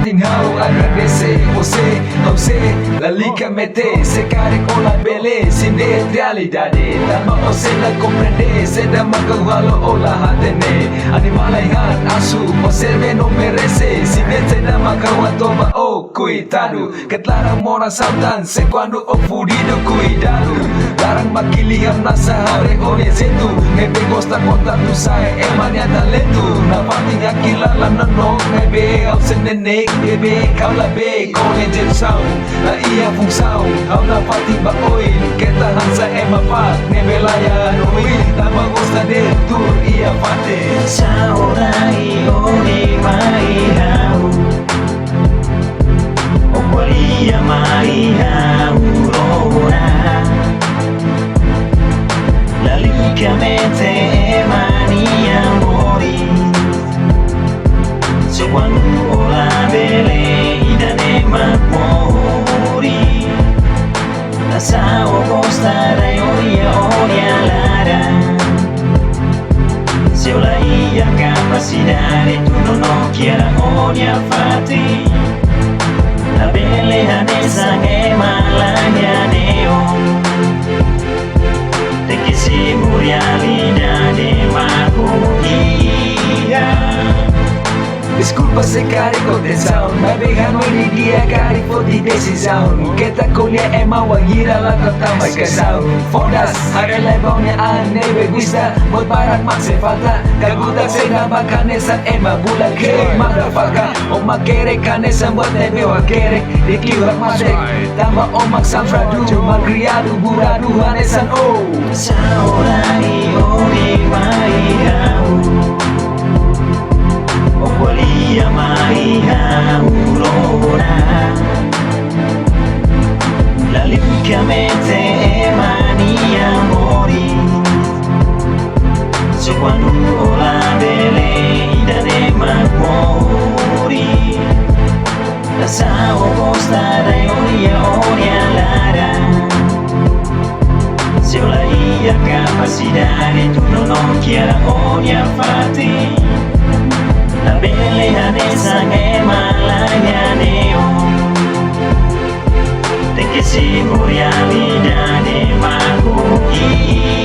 Fatinho agradece você, você, lalicamente se cari con la belle, sin de realidade. Tama você na compreender, se da magawalo o lahatene. Animalaihan asu, você vê não merece, sin de se da magawatoba o cuidado. Ketlarang mora sautan, se quando o fudido cuidado. Larang makiliham nasa hari oleh situ. Ngebe gosta kontak tu saya, emannya talento. Na fating akilala nanong, ngebe au senenek. Bebe kau labe kau nejen sound la iya fung sound kau na fating ba oil kita hansa ema pat nebelaya noin tama gosta de tur iya fate saurai oni mai hau o qualia mai hau rona la licamente emani amori se quando la belle idane mori la sao costa dai oria lara se la ia capacidade tu non quiera oria fati la belle hanesa e malaya neo de que si realidade macuia. Desculpa se cari con sound Navegan ini dia cari for di decisão Kita kuliah emang wangira la tatama ka sound Fondas, hari lebaunya aneh gusta Buat barat makse falta Kagutak se nama kanesan emang bulan ke Motherfucker Omak kere kanesan buat nebe wakere Dikliwak masek Tama omak samfradu Magriadu buradu hanesan oh Saurai ori mai hau qualia mai aurora la licamente emani amori se quando la belle idane mori la sao costa dai oria lara se la ia capacidade tu non quiera oria fati la belle hanesa e malaya neo de que si realidade macuia.